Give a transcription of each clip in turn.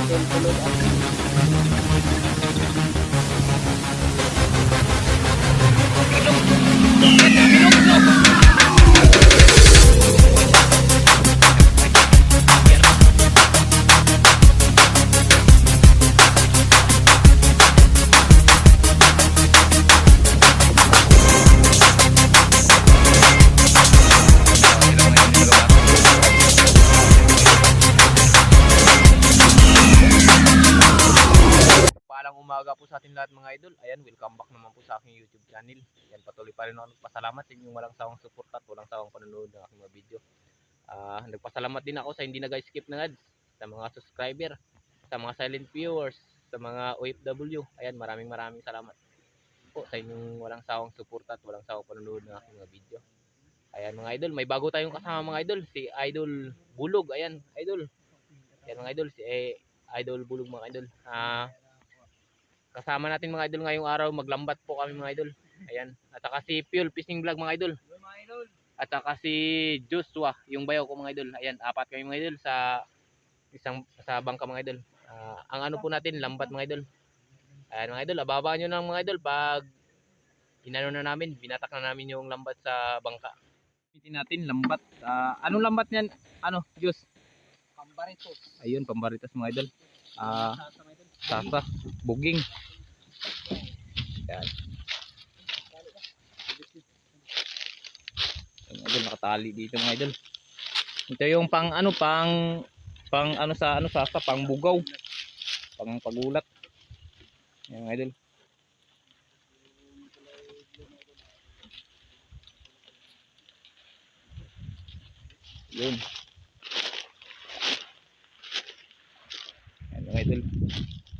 Idol Bulog at paalang umaga po sa ating lahat mga idol. Ayan, welcome back naman po sa aking YouTube channel. Ayan, patuloy pa rin ako nagpasalamat sa inyong walang sawang suporta at walang sawang panonood ng aking mga video. Nagpasalamat din ako sa hindi nag-skip ng ads, sa mga subscriber, sa mga silent viewers, sa mga OFW. Ayan, maraming salamat po sa inyong walang sawang suporta at walang sawang panonood ng aking mga video. Ayan mga idol, may bago tayong kasama mga idol, si Idol Bulog. Ayan, idol. Ayan mga idol, si Idol Bulog mga idol. Kasama natin mga idol ngayong araw, maglambat po kami mga idol. Ayan, at saka si Fuel Fishing Vlog mga idol. At saka si Joshua, yung bayaw ko mga idol. Ayan, apat kami mga idol sa bangka mga idol. Ang ano po natin, lambat mga idol. Ayan mga idol, ababaan nyo ng mga idol pag inano na namin, binatak na namin yung lambat sa bangka. Pitin natin lambat. Anong lambat niyan? Ano, Diyos? Pambaritos. Ayun, pambaritas mga idol. Sasa, buging. Yan. Yung idol nakatali dito mga idol. Ito yung pang ano sa sasa, pang bugaw. Pang pagulat. Yan mga idol. Yun. Yan mga idol.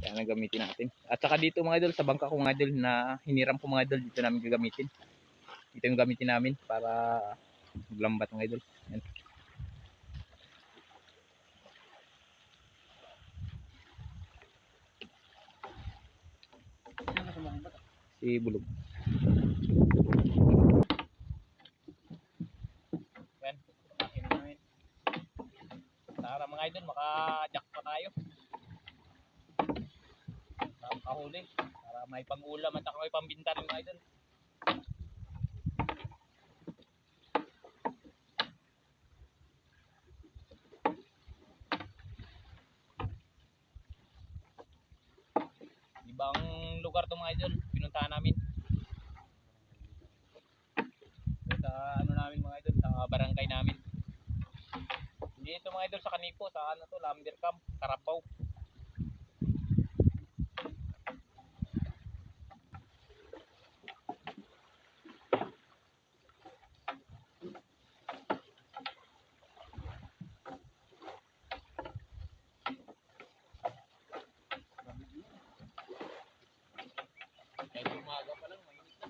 Yan ang gamitin natin. At saka dito mga idol, sa bangka ko mga idol na hiniram ko mga idol, dito namin gagamitin. Ito yung gamitin namin para maglambat mga idol. Yan. Si Bulog. Yan. Tara mga idol, maka-jack pa tayo. Makahuli. Para may pang-ulam at saka may pambinta ng mga idol. Ibang lugar to mga idol, pinuntahan namin. Sa ano namin mga idol, sa barangay namin. Dito mga idol sa Kanipo, sa ano to, Lumber Camp, Carabao. Kahit umaga pa lang, mainit na.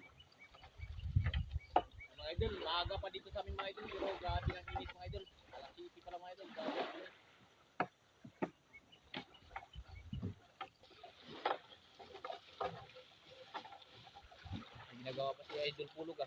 Mga idol, maaga pa dito sa amin mga idol, pero grabe ng init mga idol. Alas 7 pa lang mga idol, grabe ang init. May ginagawa pa si Idol Pulog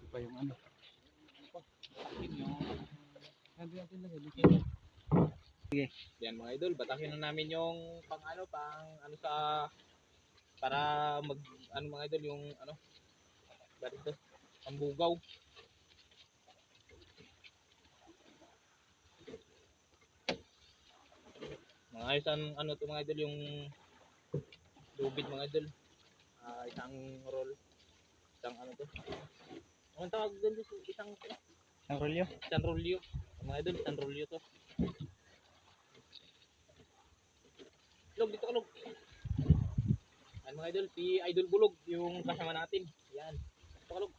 pa yung ano. Sige. Yan mga idol, batakin na namin yung pang ano sa para mag ano mga idol yung ano ganito, pambugaw. Mga ayos ano to mga idol yung lubid mga idol. Isang roll, isang ano to. Anong tawag doon isang rolyo? Isang rolyo. Mga idol, isang rolyo to. Log dito ka log. Yan mga idol, si Idol Bulog yung kasama natin. Yan. Dito ka log.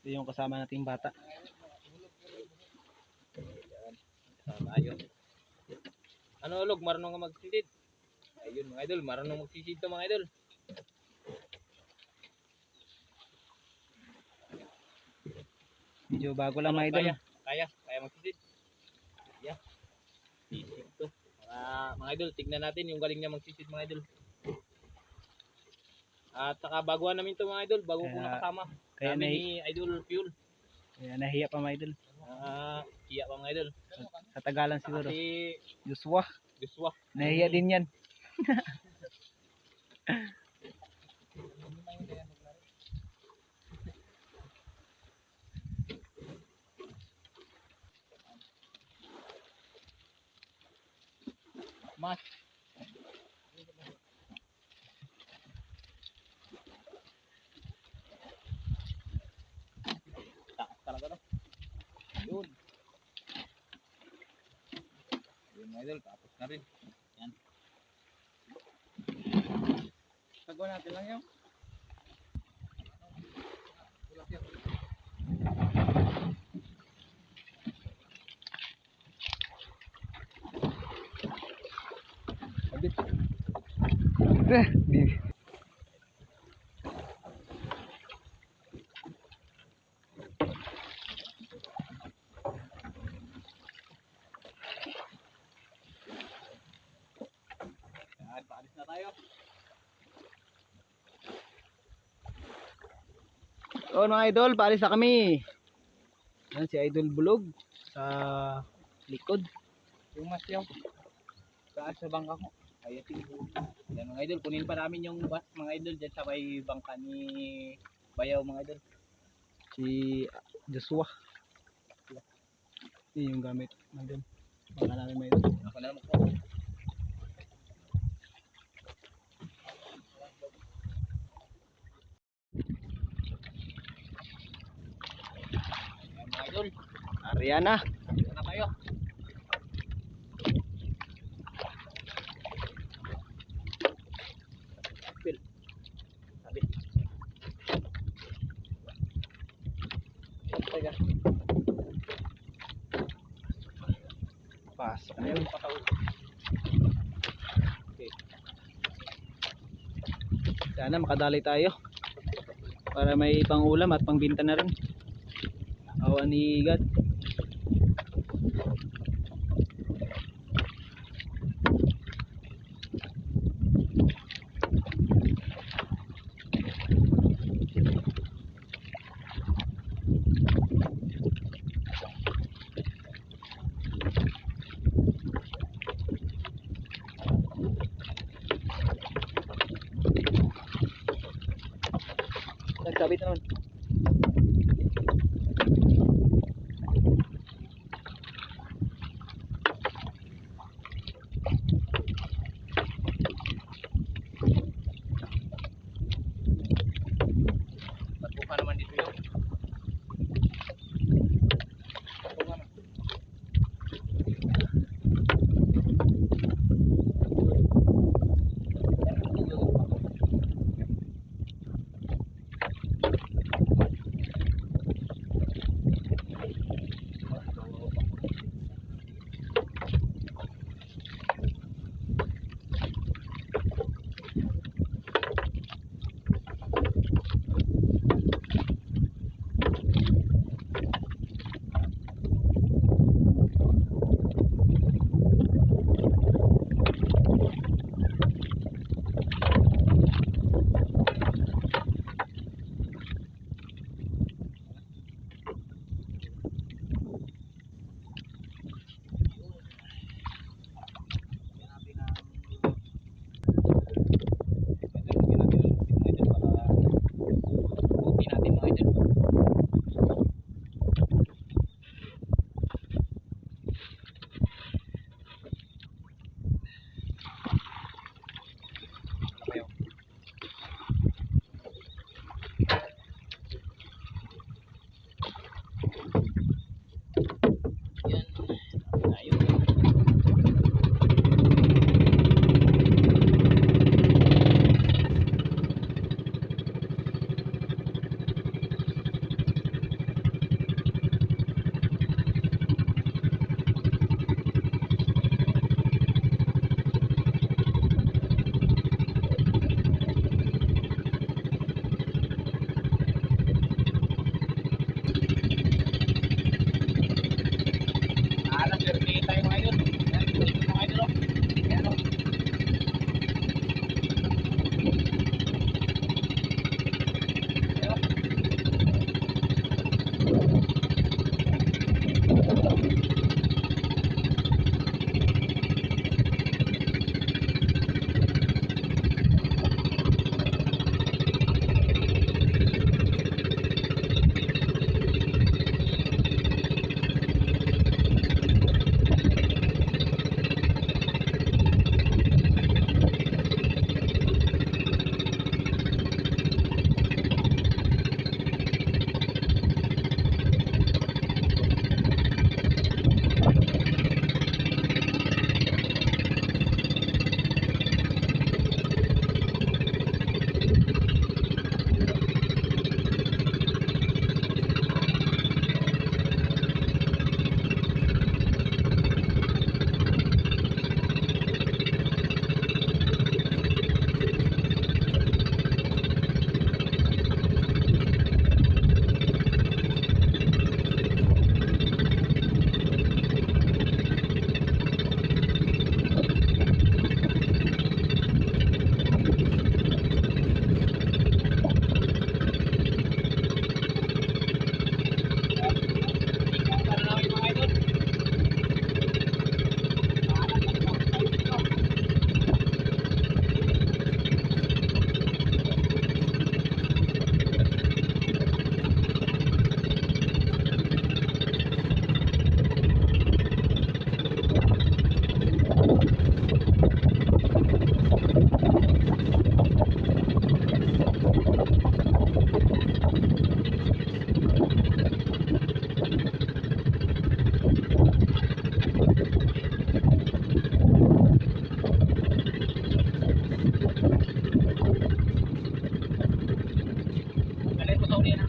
Ito yung kasama nating bata. Yan. Kasama tayo. Ano log, marunong ka magsisid? Ayun mga idol, marunong magsisid to mga idol. Medyo bago lang mga idol. Kaya magsisid. Yeah. Sisid to. Mga idol, tignan natin yung galing niya magsisid mga idol. At saka baguhan namin to mga idol, bago ko nakasama. Kaya Kami ni Idol Fuel. Kaya nahiya pa mga idol. Hiya pa mga idol. Sa Tagalan siguro. Kasi Joshua. Joshua. Nahiya din yan. Mas. Taas talaga to. Yun. Yun mga idol, tapos na rin. Yan. Tagaw natin lang yung. Yan, paalis na tayo. So mga idol, paalis na kami. Yan si Idol Bulog sa likod. Yung mas yung taas sa bangka ko. Ay, yan mga idol, kunin pa namin yung bus mga idol dyan sa may bangka ni Bayaw mga idol. Si Joshua. Yun yung gamit mga idol. Baka namin mga idol. Ako na lang po. Yan mga idol, Ariana. dito na tayo. Phil, sabi. Teka, Pasok na ayun, yun. patawid. Okay. Sana makadali tayo. Para may pangulam at pangbinta na rin. Awa ni God. Nagsabit naman. Ba't buka naman dito yun? Buka na. Yan, sa uli na.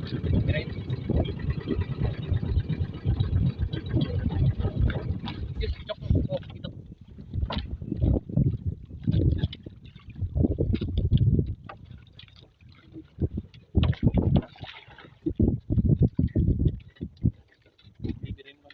Right. Just chok. Oh, ito. Bibirin mo.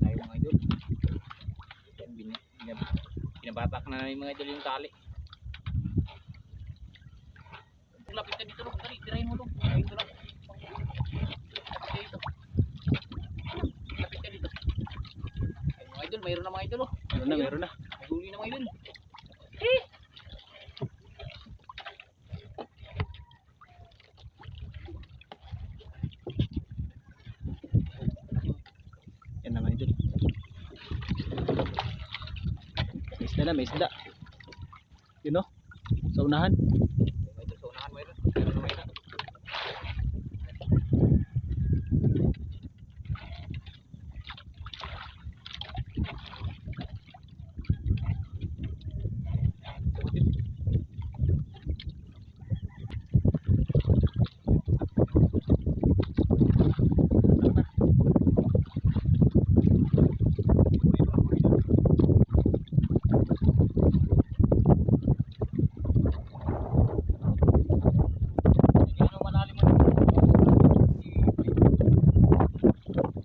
Tayo mga idol. Yan, binabatak na namin mga idol yung tali. Lapit ka dito, dali, tirahin mo dong. Ito lang. Lapit ka dito. Ay mga idol, mayroon na mga idol oh. Meron na. May huli na mga idol. Yan na mga idol. May isda na, may isda. Yun o, sa unahan. Mga idol, sa unahan mayroon. Mayroon na mayroon.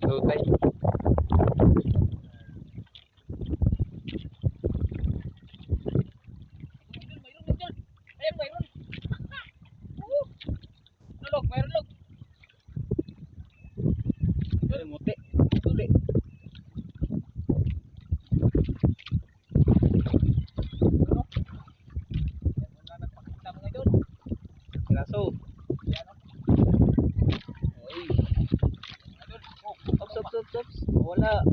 Okay. Mayroon log. Ay, muti. Muti. Piraso. Ops, ops, ops, ops. Wala.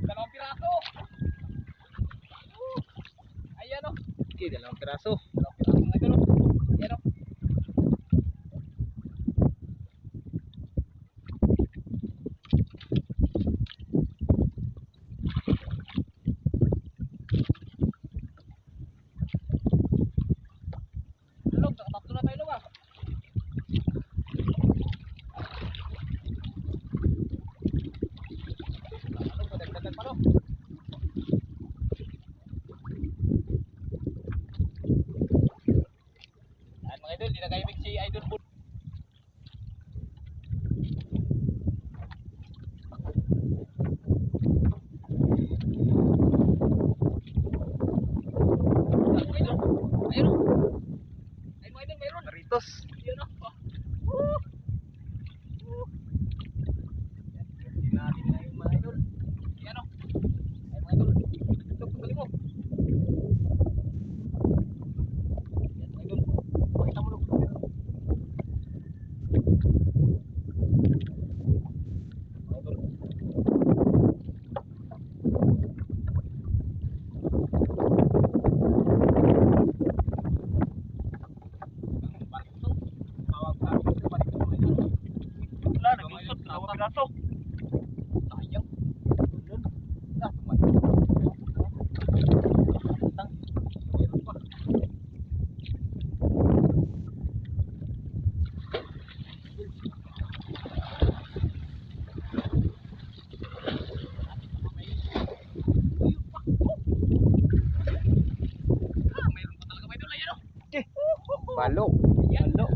Dalawang piraso. Ayan o. Okay, dalawang piraso. Dalawang piraso mga idol. Ayan o. Log, nakatatlo na tayo log ah. Log, madagdagan pa log. Ayan mga idol, dinagayimik si Idol Bull. Ayun o. Ayun mga idol, mayroon. Maritos. Ayun o. Hindi natin na yung mga idol. Ayan o. Ayun mga idol. Log, tanggalin mo. Ayan mga idol. Pakita mo log. Mga idol. Wala, nag-isot, dalawang piraso. Sayang. Ah, tumayo. Balo. Yan. Balo.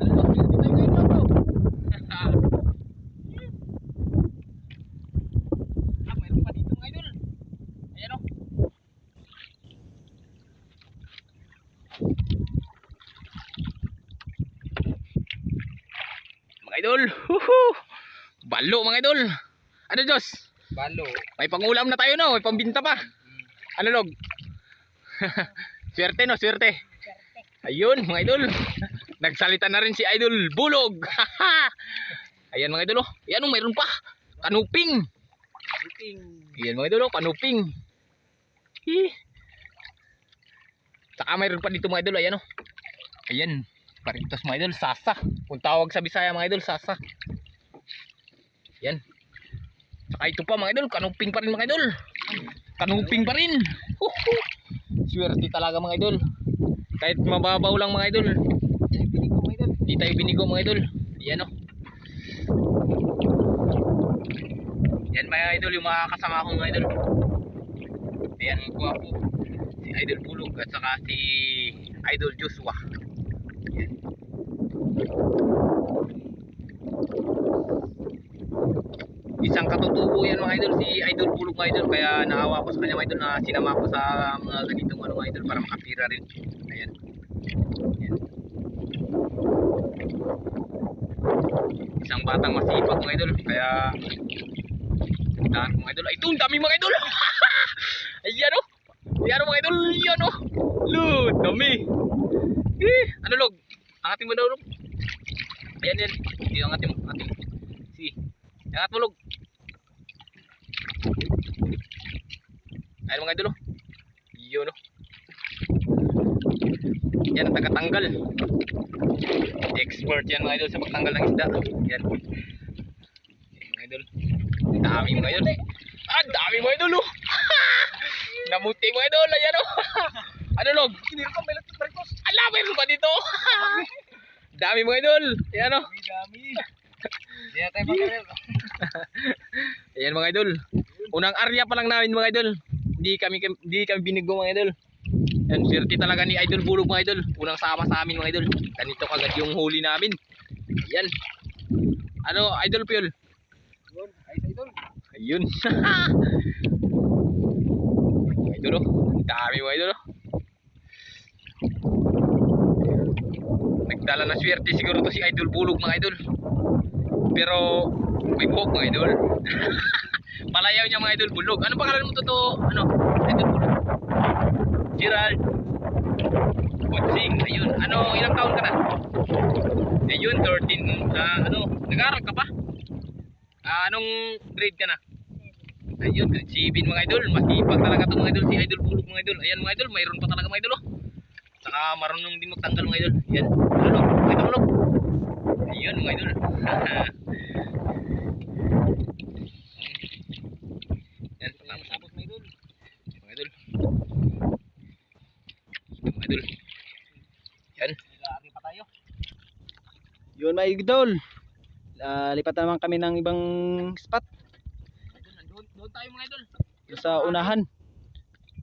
Ano ba? Hindi tayo ngayon lang to. Mayroon pa dito mga idol. Ayan o. Mga idol. Balo mga idol. Ano Diyos? Balo. May pangulam na tayo no. May pambinta pa. Ano log? Swerte no, swerte. Ayun mga idol. Nagsalita na rin si Idol Bulog. Ayan mga idol oh. Ayan oh, mayroon pa. Kanuping. Ayan mga idol oh, kanuping. Saka mayroon pa dito mga idol. Ayan oh. Ayan. Paritos mga idol, sasa. Kung tawag sa Bisaya mga idol, sasa. Ayan. Saka ito pa mga idol, kanuping pa rin mga idol. Kanuping pa rin. Swerte talaga mga idol. Kahit mababaw lang mga idol. Di tayo binigo mga idol. Ayan o. Yan mga idol, yung mga kasama ko mga idol. Ayan mga guwapo. Si Idol Bulog at saka si Idol Joshua. Ayan. Isang katutubo yan mga idol, si Idol Bulog mga idol. Kaya naawa ko sa kanya mga idol na sinama ko sa mga ganitong ano mga idol para makapira rin. Ayan. Ayan. Isang batang masipag mga idol. Kaya mga idol. Ay, ito ang dami mga idol. Ayan o. Ayan o mga idol. Ayan o. Look, dami. Ano log? Angatin mo daw log. Ayan yan. Hindi angatin mo. Sige. Angat mo log. Ayan mga idol o. Yun o. Yan ang tagatanggal. Expert yan mga idol sa pagtanggal ng isda. Yan. Mga idol. Dami mga idol. Ah, dami mga idol oh. Namuti mga idol. Ayan oh. Ano log? Kiniro ka may lagtos. Ala, mayroon pa dito. Dami mga idol. Ayan oh. Dami. Hindi na tayo makarel. Ayan mga idol. Unang area pa lang namin mga idol. Hindi kami binigo mga idol. Yan, swerte talaga ni Idol Bulog mga idol. Unang sama sa amin mga idol. Ganito kagad yung huli namin. Ayan. Ano, Idol Piol? Yun, ay idol. Ayun. Mga idol oh. Dami mga idol oh. Nagdala na swerte siguro to si Idol Bulog mga idol. Pero may buhok mga idol. Palayaw niya mga Idol Bulog. Ano pangalan mo to? Ano? Idol Bulog. Gerald Botsing. Ayun. Ano, ilang taon ka na? Ayun, 13. Ano, nag-aaral ka pa? Anong grade ka na? Ayun, grade 7 mga idol. Masipag talaga itong mga idol. Si Idol Bulog mga idol. Ayan mga idol, mayroon pa talaga mga idol oh. Saka marunong din magtanggal mga idol. Ayan. Ano, ito mo. Ayun mga idol. Yan, tapos mga idol. Mga idol. Mga idol. Yan. Nag-aari pa tayo. Yun mga idol. Lipat naman kami ng ibang spot. Doon tayo mga idol. Doon sa unahan.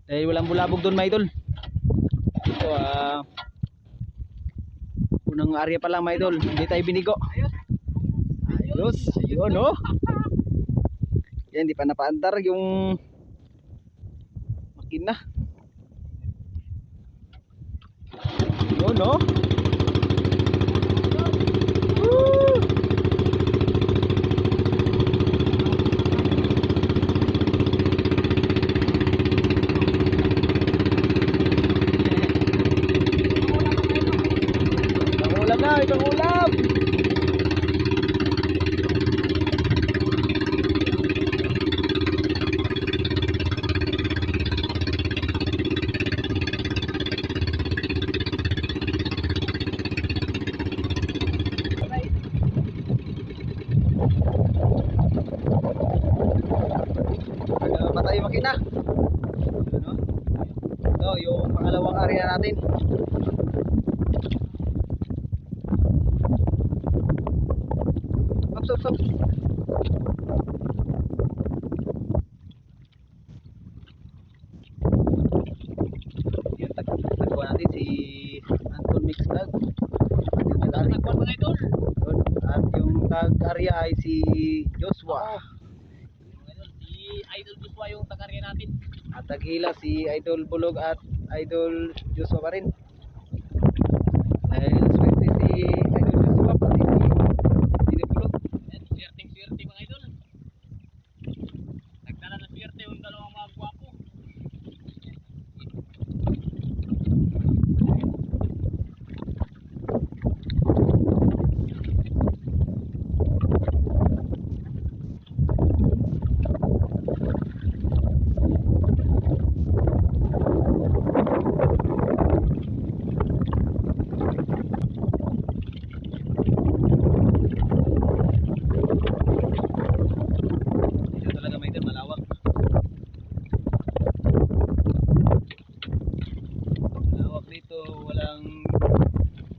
Dahil walang bulabog doon mga idol. Ito unang area pa lang mga idol. Hindi tayo binigo. Ayos. Yun oh. Yan, di pa napaandar yung makina. Yun oh. Woo! Pangulam na, may pangulam. Patay yung makina. Ano? Ito yung pangalawang area natin. Ups, ups, ups. Yan, area ay si Joshua. Idol, si Idol Joshua yung taga-area natin. At tagila si Idol Bulog at Idol Joshua pa rin. Dahil swerte si Idol Joshua pati si Bulog. Ayan, swerte mga idol. Nagdala na swerte yung dalawang mga gwapo. Dito talaga may idol, malawak. Malawak dito, walang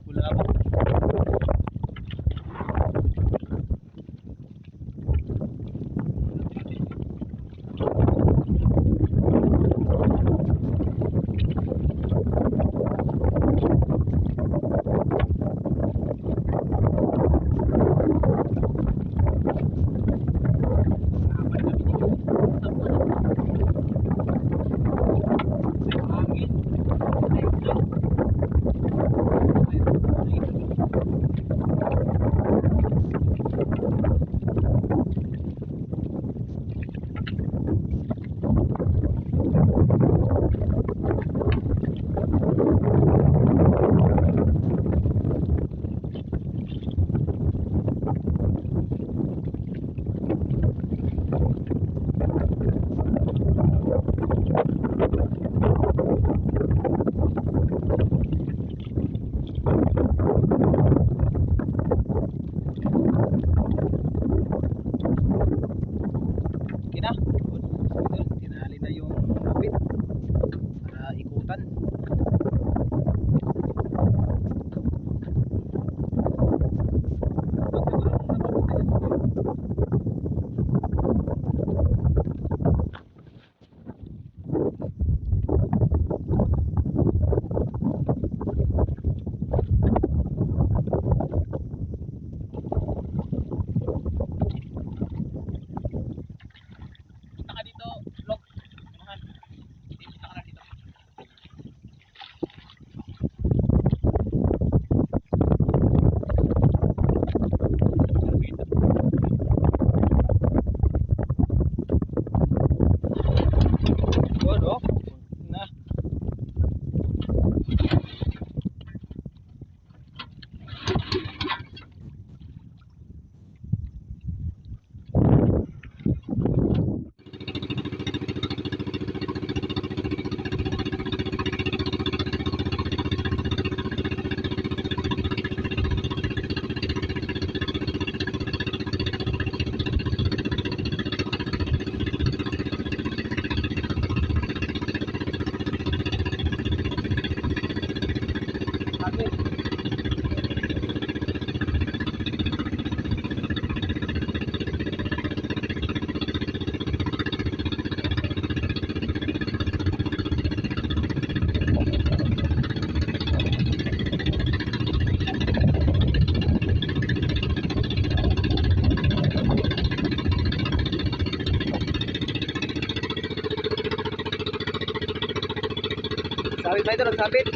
kulabot. Kina, idol, tinali na yung kapit para ikutan. Punta ka dito, vlog. Samahan. Hindi, punta ka na dito. Yun, oh. Na. Kapit. Sabit ba ito? Sabit.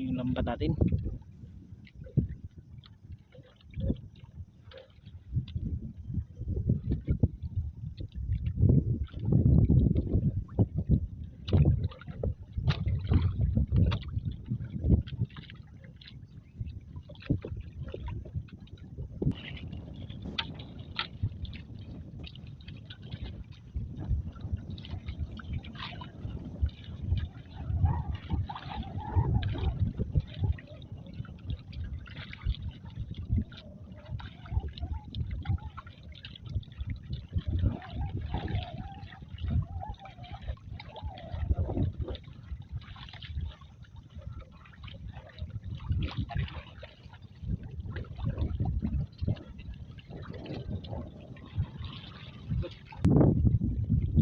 yung lambat natin.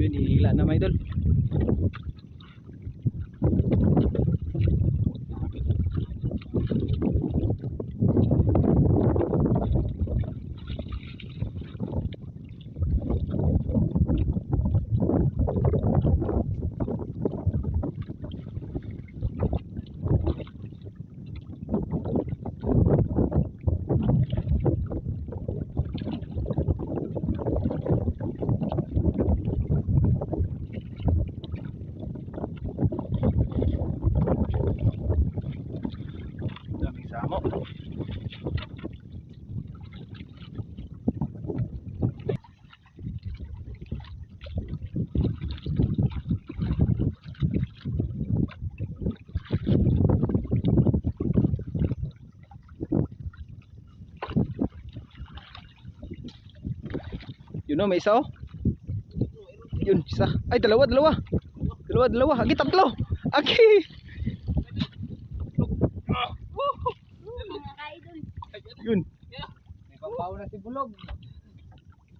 Yun, ihila na mga idol. Daming samo. Yun o, may isa oh. Yun, isa. Ay, dalawa. Agi, tatlo. Agi. Yun. May pampaw na si Bulog.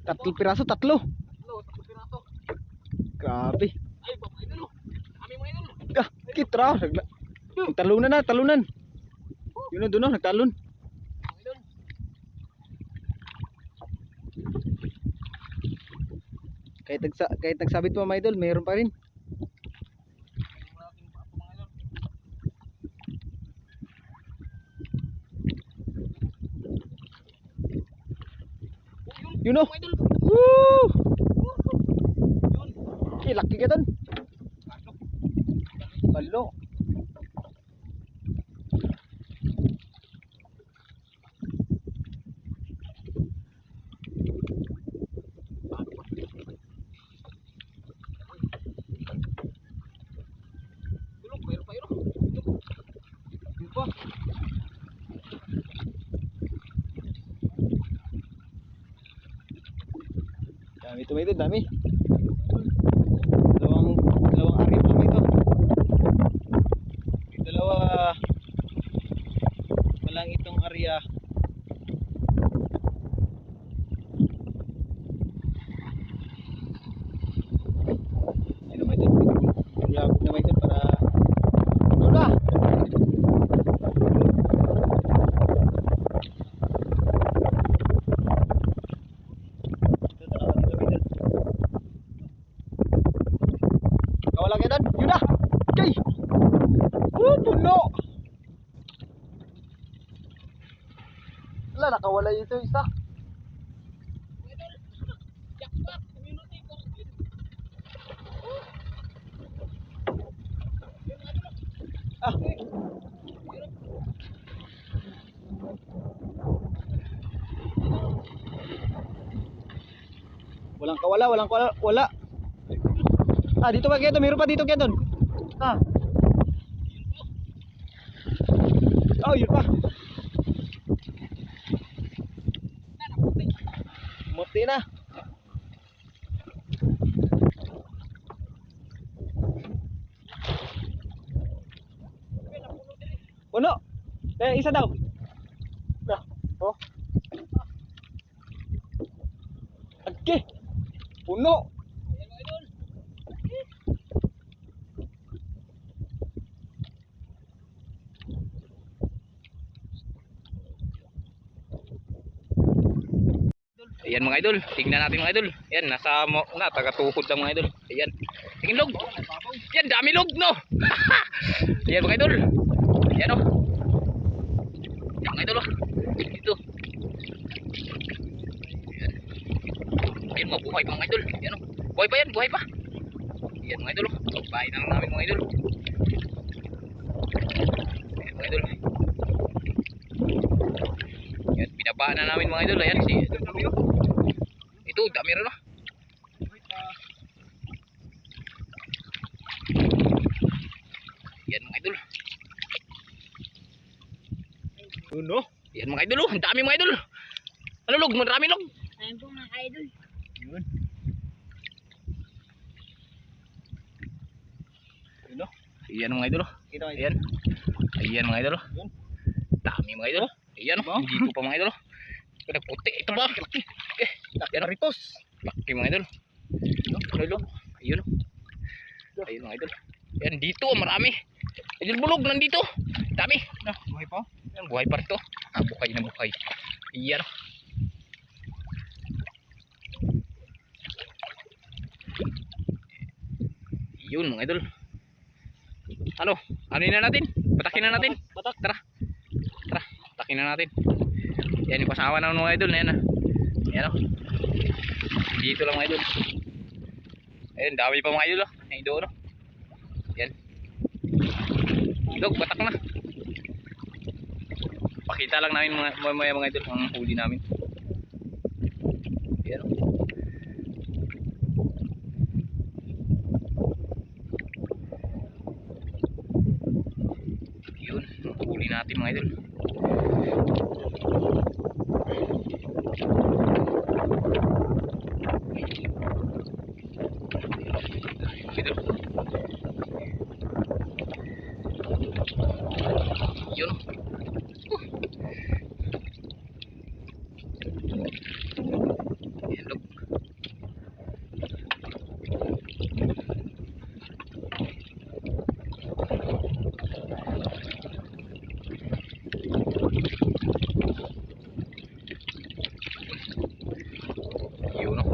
Tatlong piraso, tatlo. Tatlo piraso. Grabe. Ay, mga idol. Kami mga idol. Ah, kitra. Talunan na, talunan. Yun o, doon o, nagtalon. Mga idol. Kahit nagsabit pa mga idol, mayroon pa rin. Yun o. Woo! Laki ka doon. Balo. Mayroon pa yun. Yun pa. Dami ito mga idol, dami. Dalawang area pa lang ito. Dalawa walang itong area. Ayun mga idol, ilabog na mga idol para wala. Wala kayo doon? Yun na! Okay! Puno! Wala, nakawala ito isa. Ah! Walang kawala, wala. Ah, dito pa Keton, meron pa dito Keton. Ah. Oh, yun pa. Muti na. Puno. Isa daw. Nah, oh. Okay. Puno. Ayan mga idol, tingnan natin mga idol. Ayan, nasa na, taga-tuhod lang mga idol. Ayan. Tingin log. Yan. Ayan, dami log, no? Ayan mga idol. Ayan o. Ayan mga idol o. Dito. Ayan. Ayan, mabuhay pa mga idol. Ayan o. Buhay pa yan, buhay pa. Ayan mga idol o. Bahay na lang namin mga idol. Ayan mga idol. Ayan, binabaan na namin mga idol. Ayan, si ito, dami rin o. Ayan mga idol. Ano? Ayan mga idol, ang dami mga idol. Ano log? Marami log. Ayun po mga idol. Yun. Ano? Ayan mga idol. Kita kayo. Ayan. Ayan mga idol. Yun. Dami mga idol. Ayan o. Dito pa mga idol. Ito puti. Ito ba? Okay. Ayan o. Ritos. Laki mga idol. Ano log? Ayun o. Ayun mga idol. Ayan dito marami. Idol bulog nandito. Dami. Na, buhay pa. Ayan, buhay pa rito. Ah, buhay na buhay. Ayan o. Yun mga idol. Ano? Ano na natin? Patakin na natin. Batak. Tara. Tara. Patakin na natin. Yan yung pasawa na mga idol. Ayan na. Ayan o. Dito lang mga idol. Ayan, dami pa mga idol o. Ayan doon o. Ayan. Dog, batak na. Pakita lang namin mga idol ang huli namin. Ayan o. Yun, huli natin mga idol. Idol. Yun. Ayan, look. Yun o.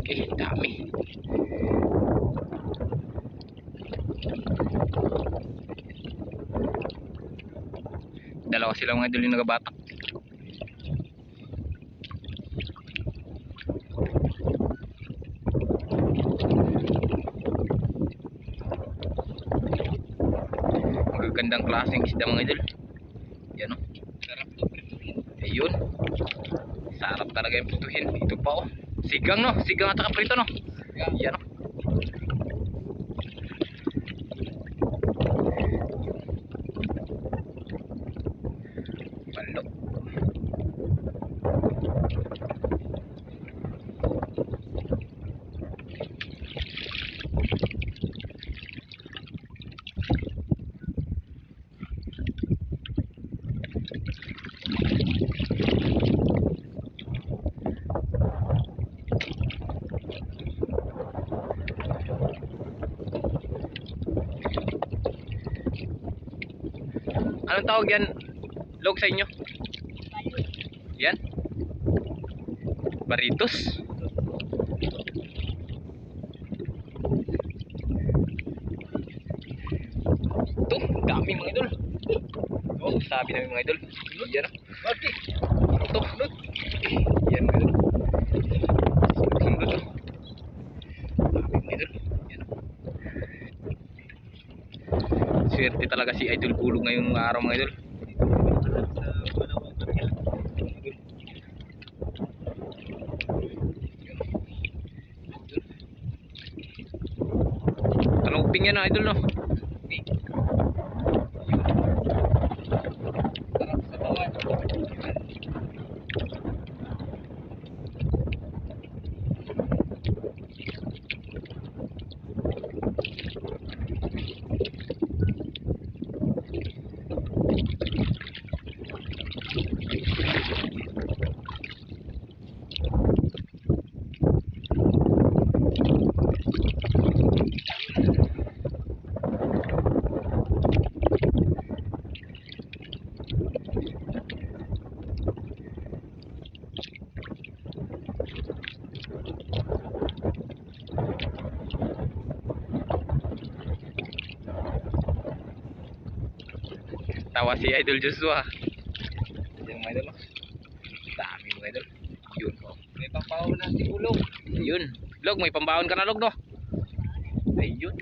Okay, dami. Dalawa sila mga idol yung nagabatak. Magagandang klaseng isda mga idol. Yan o. Sarap to prituhin. Ayun. Sarap talaga yung prituhin. Ito pa o. Sigang no. Sigang at saka prito no. Yan o. Balok. Anong tawag yan? Log sa inyo? Yan? Baritos? Ito, dami mga idol. Oh, sabi namin mga idol. Yan. Ito. Yan mga idol. Sundot to. Dami mga idol. Yan. Swerte talaga si Idol Bulog ngayong araw mga idol. Taluping yan idol no. Tawa si Idol Joshua. Yan mga idol. Dami mga idol. Yun. May pambaon na si Bulog. Ayun. Log, may pambaon ka na log no? Ayun.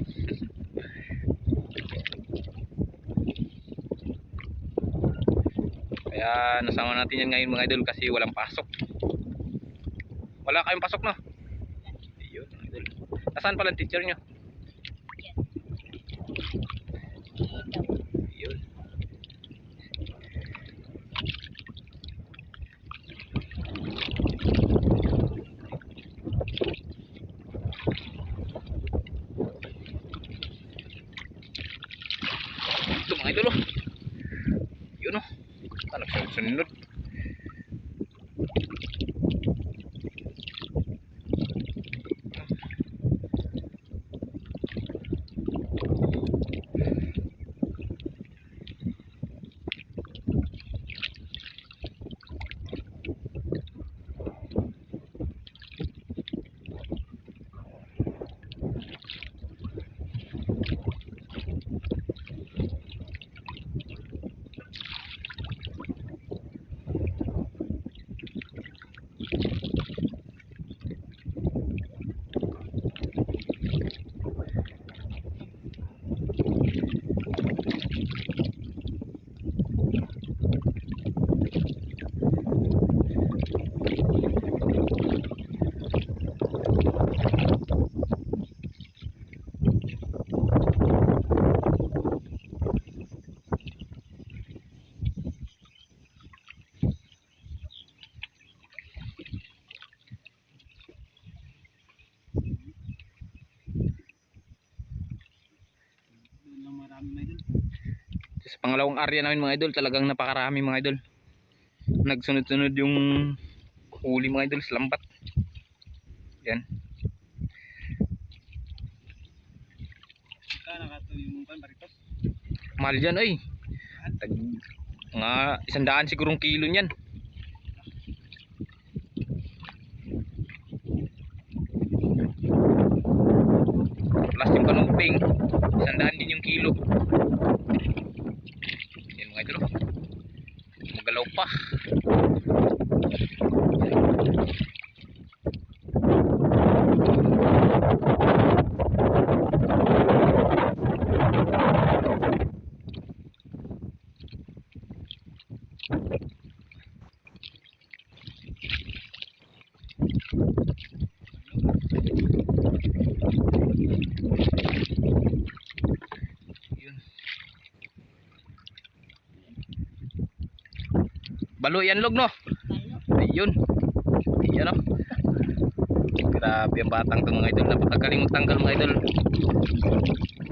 Kaya nasama natin yan ngayon mga idol kasi walang pasok. Wala kayong pasok no? Ayun mga idol. Nasaan pala ang teacher nyo? Ayun. Ito mga idol oh. Yun oh. Anak sunod. Sa pangalawang area namin mga idol, talagang napakarami mga idol. Nagsunod-sunod yung huli mga idol sa lambat. Yan. Mahal yan ay. Mga 100 sigurong kilo niyan. Plus yung kanuping, 100 din yung kilo. Yan mga idol. Magalaw pa. Balo yan log no. Ayun. Ayun no. Grabe ang batang to mga idol. Napakagaling magtanggal mga idol.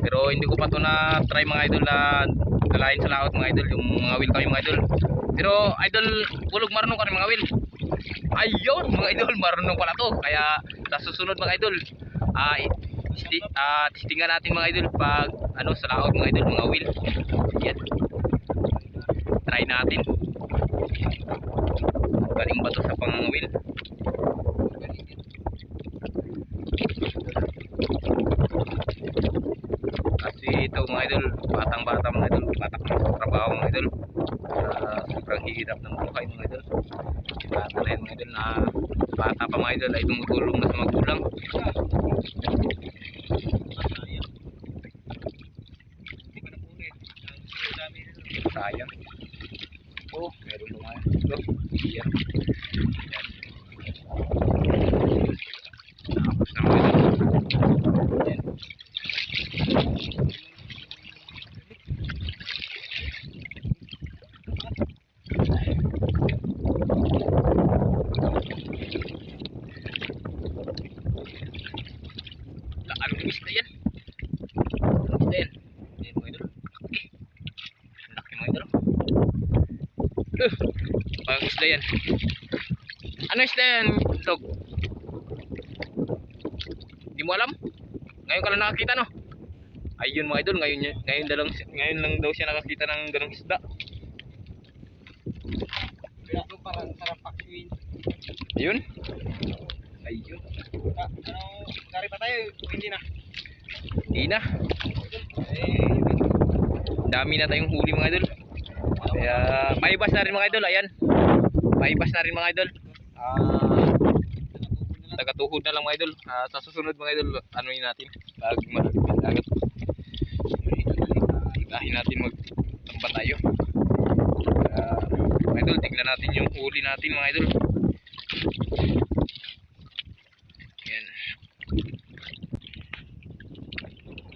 Pero hindi ko pa to na try mga idol na dalahin sa laot mga idol. Yung mga will kami mga idol. Pero idol Bulog marunong ka rin mga will. Ayun mga idol, marunong pala to. Kaya sa susunod mga idol testingan natin mga idol pag ano sa laot mga idol, mga will. Yan. Try natin. Galing ba to sa pangangawil? Kasi ito mga idol, batang-bata mga idol, batak na sa trabaho mga idol. Sobrang hirap ng buhay mga idol. Bata na yun mga idol na bata pa mga idol ay tumutulong na sa magulang. Sayang. Oh, meron mga ito. Yan. Yan. Tapos naman ito. Yan. Ano yung isda yan? Ano isda yan? Yan mga idol. Laki mga idol. Pag isda yan. Ano isda yan, Dog? Di mo alam? Ngayon ka lang nakakita no? Ayun mga idol, ngayon lang daw siya nakakita ng ganong isda. Pero parang sarap paksiwin. Ayun. Ayun. Ano, kari pa tayo? Hindi na. Hindi na. Dami na tayong huli mga idol. Kaya paibas na rin mga idol, ayan. Paibas na rin mga idol. Tagatuhod na lang mga idol. Sa susunod mga idol, ano yun natin? Pag malapit agad. Itahin natin magtamba tayo. Mga idol, tignan natin yung huli natin mga idol. Ayan.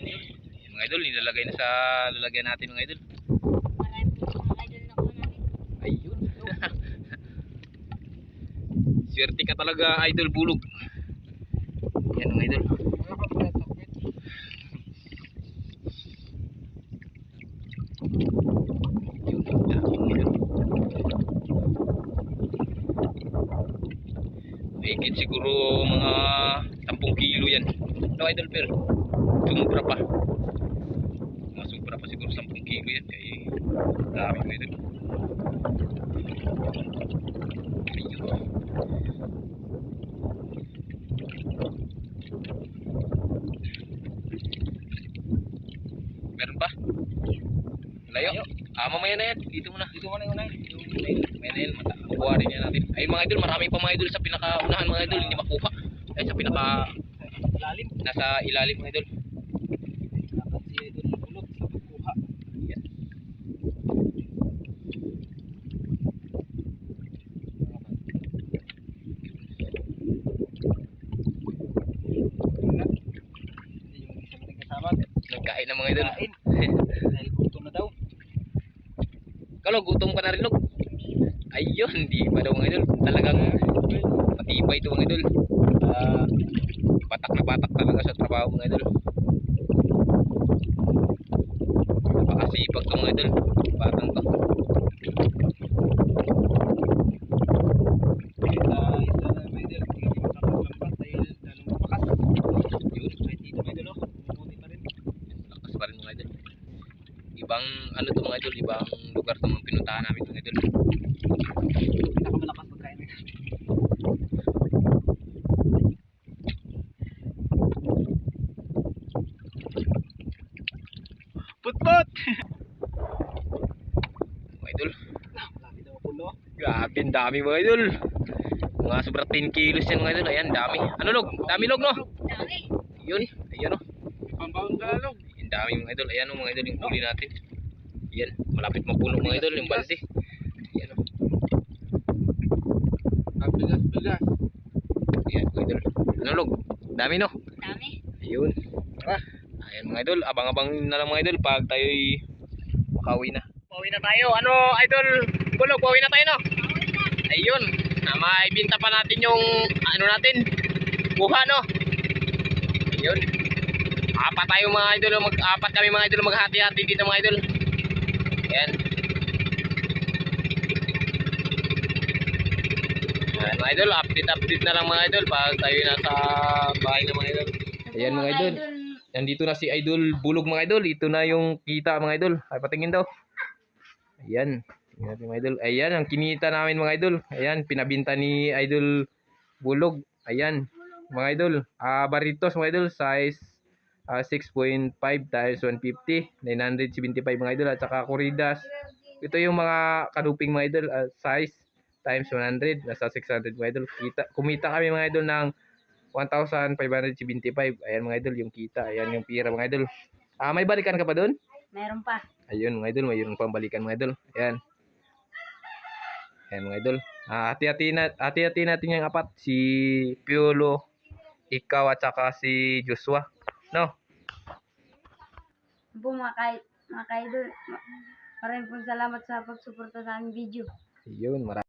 Ayan mga idol, nilalagay na sa lalagyan natin mga idol. Marami po mga idol na po namin. Ayun. Swerte ka talaga idol bulog. Ayan mga idol. Yun, dami mga idol. Mahigit siguro mga 10 kilo yan. No idol, pero sumubra pa. Masubra pa siguro 10 kilo yan. Kaya dami mga idol. Ayun. Meron pa? Layo. Mamaya na yan. Dito muna. Dito mo na yung unahin. Mamaya na yan. Kuha rin yan natin. Ay mga idol, marami pa mga idol sa pinakaunahan mga idol. Hindi makuha. Ay sa pinaka... Lalim. Nasa ilalim mga idol. Dapat si Idol Bulog sa pagkuha. Yan. Hindi yung isa natin kasama. Nagkain na mga idol. Kain. Dahil gutom na daw. Kalau gutom ka na rin, Log. Ayun, hindi pa daw mga idol. Talagang matibay ito mga idol. Patak na patak talaga sa trabaho mga idol. Napakasipag ito mga idol. Batang to. Isa na may Idol. Hindi makapaglampas dahil lalong mabakas. Yun. Kahit dito may Idol. Bumuti pa rin. Lakas pa rin mga idol. Ibang ano to mga idol. Ibang lugar to mga pinuntahan namin mga idol. Pinakamalakas pagkain nila. Put-put! Mga idol. Lagi daw pulo. Grabe, ang dami mga idol. Mga sobra 10 kilos yan mga idol. Ayan, dami. Ano Log? Dami Log no? Dami. Yun. Ayan o. Pambaon ka Log. Ang dami mga idol. Ayan o mga idol yung huli natin. Ayan. Malapit mapuno mga idol yung balde. Ayan o. Bigas. Ayan mga idol. Ano Log? Dami no? Dami. Ayun. Tara. Ayan mga idol. Abang-abang na lang mga idol pag tayo'y makauwi na. Pauwi na tayo. Ano idol? Bulog, pauwi na tayo no? Ayun. Maibinta pa natin yung ano natin. Buha no? Ayun. Apat tayo mga idol. Apat kami mga idol maghati-hati dito mga idol. Ayan. Ayan mga idol. Update na lang mga idol pag tayo nasa bahay na mga idol. Ayan mga idol. Nandito na si Idol Bulog mga idol. Ito na yung kita mga idol. Ay patingin daw. Ayan. Tingnan natin mga idol. Ayan ang kinita namin mga idol. Ayan pinabinta ni Idol Bulog. Ayan mga idol. Baritos mga idol size 6.5 times 150. 975 mga idol. At saka Corridas. Ito yung mga kanuping mga idol. Size times 100. Nasa 600 mga idol. Kumita kami mga idol ng 1,575. Ayan mga idol yung kita. Ayan yung pira mga idol. May balikan ka pa doon? Meron pa. Ayun mga idol, mayroon pang balikan mga idol. Ayan. Ayan mga idol. Hati-hati natin yung apat. Si Piolo, ikaw at saka si Joshua. No? Po mga idol. Maraming pong salamat sa pagsuporta sa aming video. Ayun, marami.